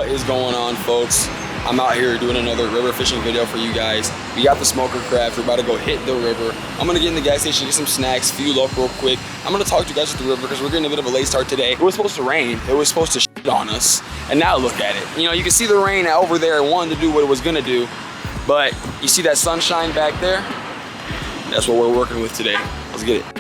What is going on, folks? I'm out here doing another river fishing video for you guys. We got the smoker craft. We're about to go hit the river. I'm gonna get in the gas station, get some snacks, fuel up real quick. I'm gonna talk to you guys at the river because we're getting a bit of a late start today. It was supposed to rain. It was supposed to shit on us. And now look at it. You know, you can see the rain over there wanting to do what it was gonna do. But you see that sunshine back there? That's what we're working with today. Let's get it.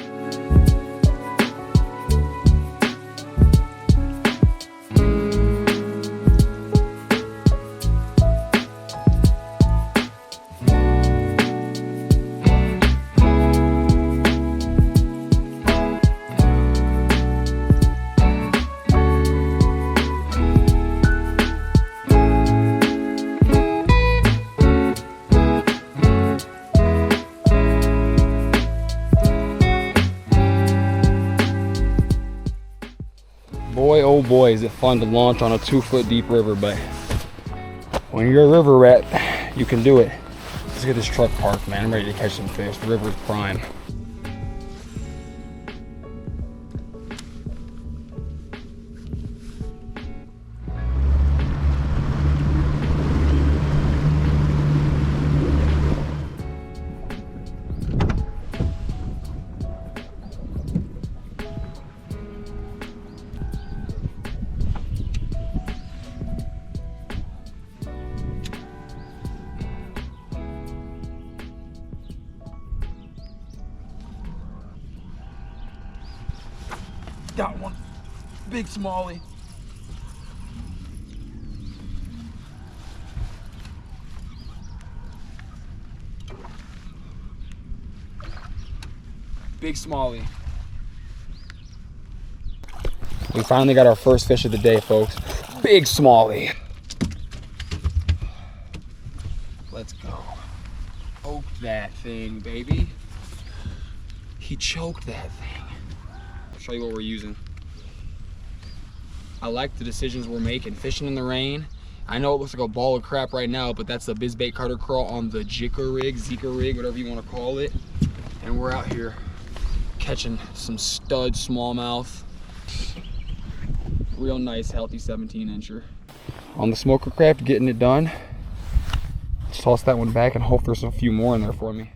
Boy, oh boy, is it fun to launch on a 2-foot deep river, but when you're a river rat, you can do it. Let's get this truck parked, man. I'm ready to catch some fish. The river's prime. Got one. Big smallie. Big smallie. We finally got our first fish of the day, folks. Big smallie. Let's go. Choked that thing, baby. He choked that thing. Show you what we're using. I like the decisions we're making. Fishing in the rain. I know it looks like a ball of crap right now, but that's the bizbait cutter crawl on the Zika rig, whatever you want to call it. And we're out here catching some stud smallmouth. Real nice, healthy 17-incher. On the smoker craft, getting it done. Let's toss that one back and hope there's a few more in there for me.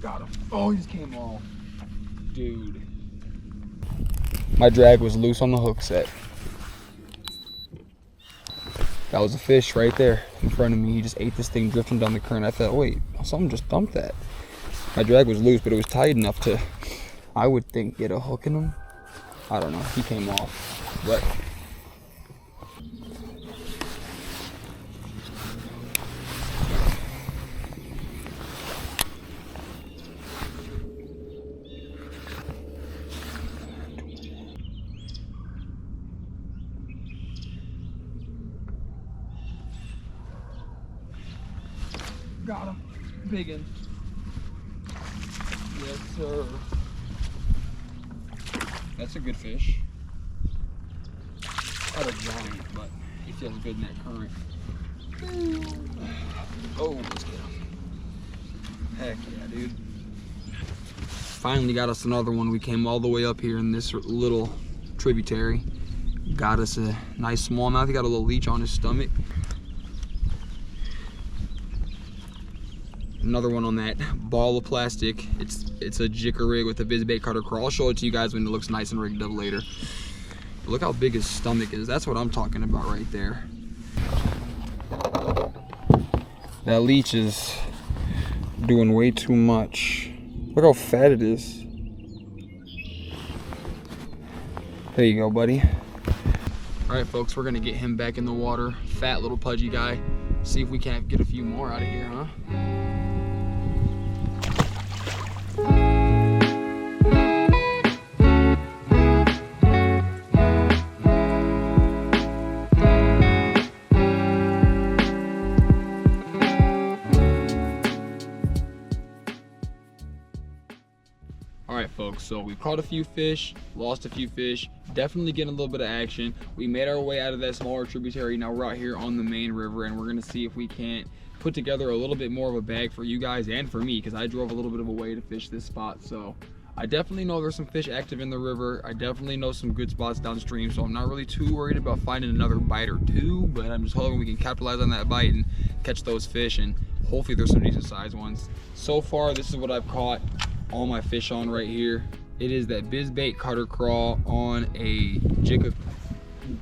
Got him. Oh, he just came off. Dude. My drag was loose on the hook set. That was a fish right there in front of me. He just ate this thing drifting down the current. I thought, wait, something just dumped that. My drag was loose, but it was tight enough to, I would think, get a hook in him. I don't know. He came off. But got him. Big one. Yes, sir. That's a good fish. Not a giant, but he feels good in that current. Oh, let's get him. Heck yeah, dude. Finally got us another one. We came all the way up here in this little tributary. Got us a nice smallmouth. He got a little leech on his stomach. Another one on that ball of plastic. It's a Zika rig with a bizbait cutter crawl. I'll show it to you guys when it looks nice and rigged up later. But look how big his stomach is. That's what I'm talking about right there. That leech is doing way too much. Look how fat it is. There you go, buddy. All right, folks, we're gonna get him back in the water. Fat little pudgy guy. See if we can't get a few more out of here, huh? Alright folks, so we've caught a few fish, lost a few fish, definitely getting a little bit of action. We made our way out of that smaller tributary. Now we're out here on the main river, and we're gonna see if we can't put together a little bit more of a bag for you guys and for me, because I drove a little bit of a way to fish this spot. So I definitely know there's some fish active in the river. I definitely know some good spots downstream, so I'm not really too worried about finding another bite or two, but I'm just hoping we can capitalize on that bite and catch those fish, and hopefully there's some decent sized ones. So far, this is what I've caught all my fish on right here. It is that bizbait cutter crawl on a jigga,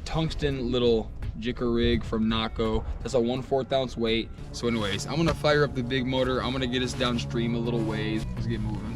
tungsten little jigger rig from Naco. That's a 1/4 ounce weight. So anyways, I'm gonna fire up the big motor. I'm gonna get us downstream a little ways. Let's get moving.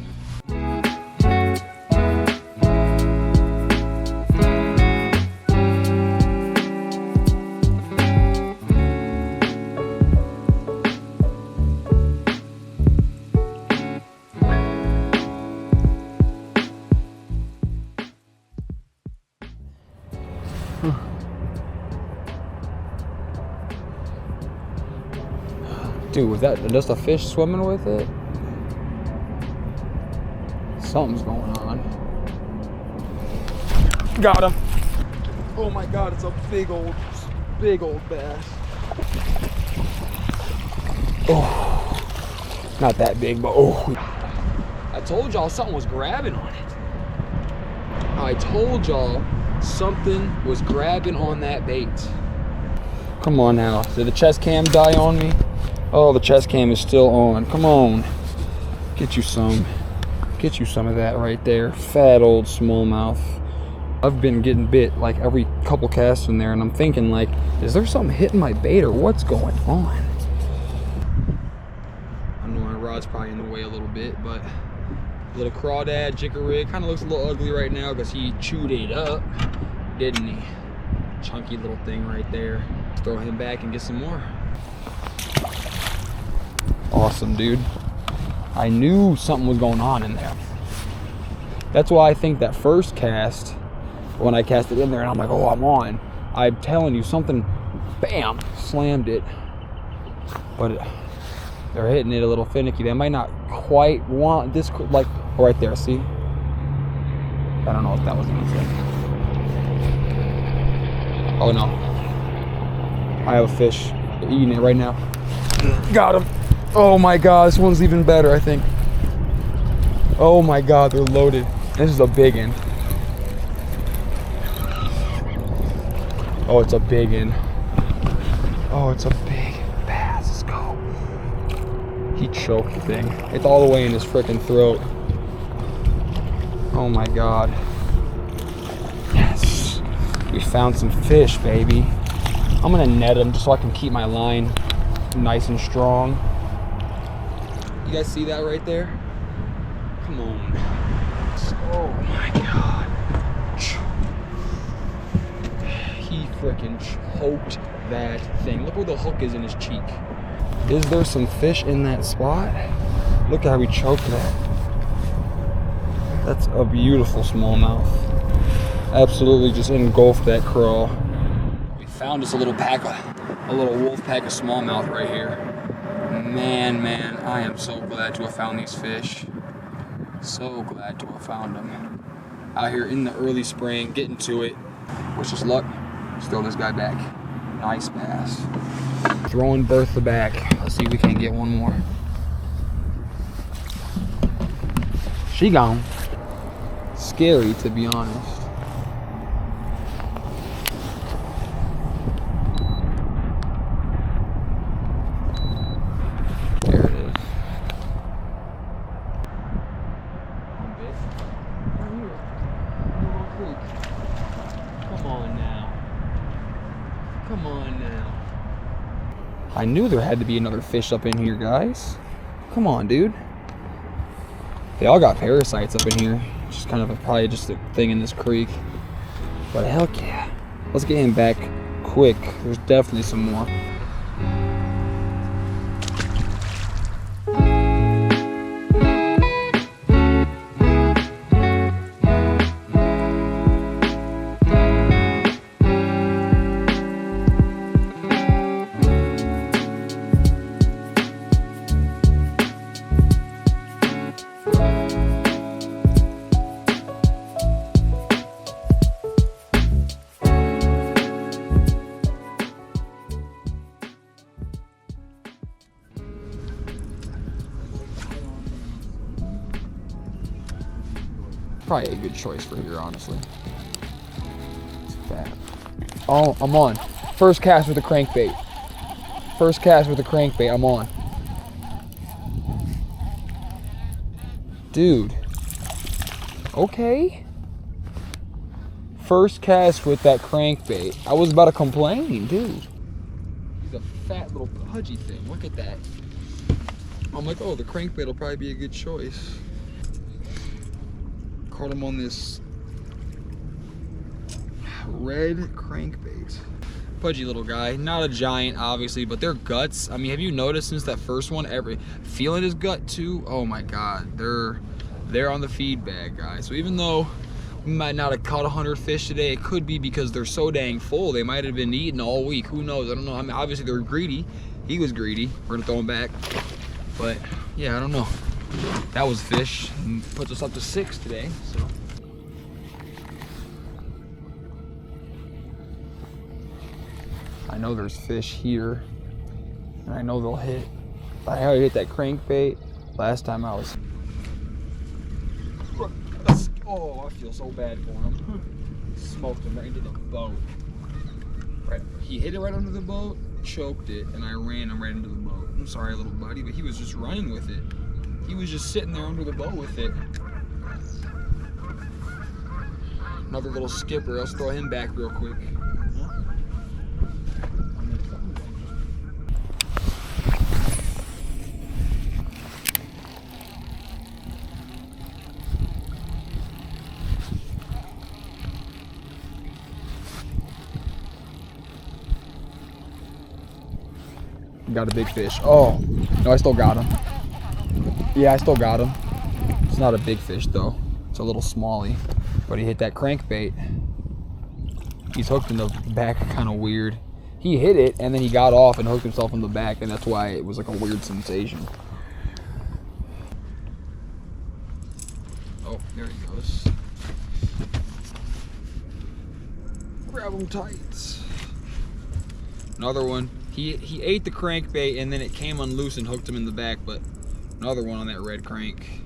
Dude, was that just a fish swimming with it? Something's going on. Got him. Oh my God, it's a big old bass. Oh, not that big, but oh. I told y'all something was grabbing on it. I told y'all something was grabbing on that bait. Come on now, did the chest cam die on me? Oh, the chest cam is still on. Come on. Get you some of that right there. Fat old smallmouth. I've been getting bit like every couple casts in there, and I'm thinking like, is there something hitting my bait or what's going on? I know my rod's probably in the way a little bit, but little crawdad jigger rig kind of looks a little ugly right now because he chewed it up, didn't he? Chunky little thing right there. Throw him back and get some more. Awesome, dude. I knew something was going on in there. That's why I think that first cast, when I cast it in there and I'm like, oh, I'm on. I'm telling you, something, bam, slammed it. But they're hitting it a little finicky. They might not quite want this, like right there, see? I don't know if that was anything. Oh no. I have a fish. They're eating it right now. Got him. Oh my God, this one's even better, I think. Oh my God, they're loaded. This is a big one. Oh, it's a big one. Oh, it's a big bass. Let's go. He choked the thing. It's all the way in his freaking throat. Oh my God. Yes. We found some fish, baby. I'm gonna net them just so I can keep my line nice and strong. You guys see that right there? Come on. Oh my God. He freaking choked that thing. Look where the hook is in his cheek. Is there some fish in that spot? Look how he choked that. That's a beautiful smallmouth. Absolutely just engulfed that crawl. We found us a little wolf pack of smallmouth right here. Man, I am so glad to have found these fish. So glad to have found them. Out here in the early spring, getting to it. Wish us luck. Let's throw this guy back. Nice bass. Throwing Bertha back. Let's see if we can get one more. She gone. Scary, to be honest. Come on now. I knew there had to be another fish up in here, guys. Come on, dude. They all got parasites up in here. Just kind of probably just a thing in this creek. But heck yeah. Let's get him back quick. There's definitely some more. probably a good choice for here, honestly. It's fat. Oh, I'm on. First cast with a crankbait. First cast with a crankbait, I'm on. Dude. Okay. First cast with that crankbait. I was about to complain, dude. He's a fat little pudgy thing. Look at that. I'm like, oh, the crankbait will probably be a good choice. Caught him on this red crankbait. Pudgy little guy, not a giant obviously, but their guts, I mean, have you noticed since that first one, feeling his gut too? Oh my God, they're on the feed bag, guys. So even though we might not have caught 100 fish today, it could be because they're so dang full. They might have been eating all week, who knows? I don't know. I mean, obviously they're greedy. He was greedy. We're gonna throw him back. But yeah, I don't know. That was fish. Puts us up to 6 today, so. I know there's fish here, and I know they'll hit. I already hit that crankbait last time I was. Oh, I feel so bad for him. Smoked him right into the boat. Right, he hit it right under the boat, choked it, and I ran him right into the boat. I'm sorry, little buddy, but he was just running with it. He was just sitting there under the boat with it. Another little skipper. Let's throw him back real quick. Got a big fish. Oh, no, I still got him. Yeah, I still got him. It's not a big fish though. It's a little smallie, but he hit that crankbait. He's hooked in the back kind of weird. He hit it and then he got off and hooked himself in the back, and that's why it was like a weird sensation. Oh, there he goes. Grab him tight. Another one. He ate the crankbait and then it came unloose and hooked him in the back, but another one on that red crank.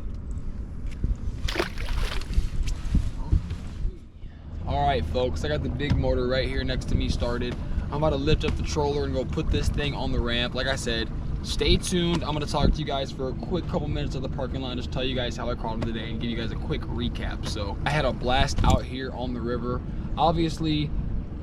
All right, folks, I got the big motor right here next to me started. I'm about to lift up the troller and go put this thing on the ramp. Like I said, stay tuned. I'm gonna talk to you guys for a quick couple minutes of the parking lot, just tell you guys how I caught him today and give you guys a quick recap. So I had a blast out here on the river. Obviously,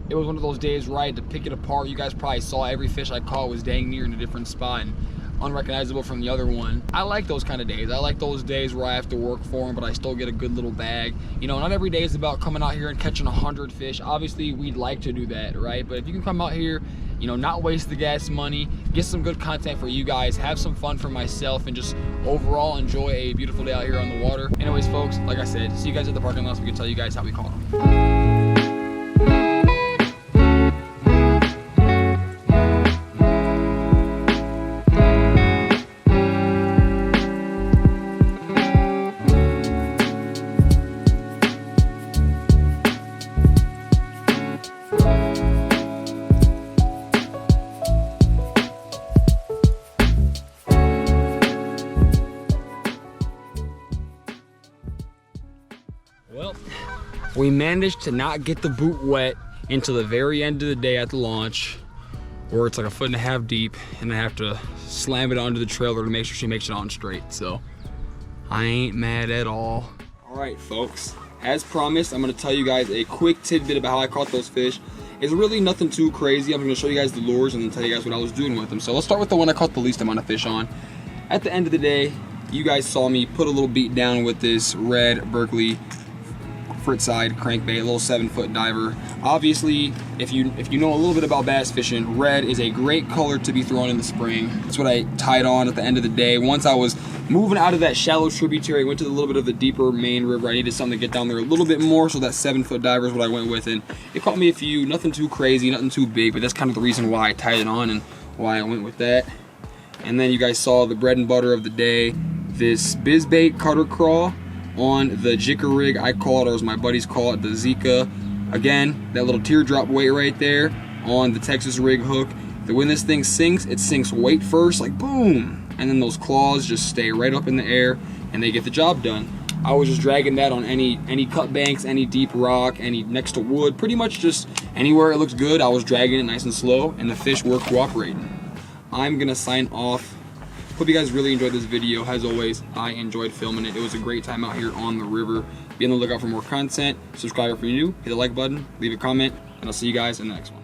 it was one of those days where I had to pick it apart. You guys probably saw every fish I caught was dang near in a different spot and unrecognizable from the other one. I like those kind of days. I like those days where I have to work for them, but I still get a good little bag. You know, not every day is about coming out here and catching 100 fish. Obviously, we'd like to do that, right? But if you can come out here, you know, not waste the gas money, get some good content for you guys, have some fun for myself, and just overall enjoy a beautiful day out here on the water. Anyways, folks, like I said, see you guys at the parking lot so we can tell you guys how we caught them. Well, we managed to not get the boot wet until the very end of the day at the launch, where it's like 1.5 feet deep, and I have to slam it onto the trailer to make sure she makes it on straight. So I ain't mad at all. All right, folks, as promised, I'm gonna tell you guys a quick tidbit about how I caught those fish. It's really nothing too crazy. I'm gonna show you guys the lures and then tell you guys what I was doing with them. So let's start with the one I caught the least amount of fish on. At the end of the day, you guys saw me put a little beat down with this red Berkeley fritz side crankbait, a little 7-foot diver. Obviously, if you know a little bit about bass fishing, red is a great color to be thrown in the spring. That's what I tied on at the end of the day. Once I was moving out of that shallow tributary, went to a little bit of the deeper main river. I needed something to get down there a little bit more, so that 7-foot diver is what I went with, and it caught me a few. Nothing too crazy, nothing too big, but that's kind of the reason why I tied it on and why I went with that. And then you guys saw the bread and butter of the day, this bizbait cutter crawl on the Jicker rig, I call it, or as my buddies call it, the Zika. Again, that little teardrop weight right there on the Texas rig hook. When this thing sinks, it sinks weight first, like boom, and then those claws just stay right up in the air and they get the job done. I was just dragging that on any cut banks, any deep rock, any next to wood, pretty much just anywhere it looks good. I was dragging it nice and slow, and the fish were cooperating. I'm gonna sign off. Hope you guys really enjoyed this video. As always, I enjoyed filming it. It was a great time out here on the river. Be on the lookout for more content. Subscribe if you're new, hit the like button, leave a comment, and I'll see you guys in the next one.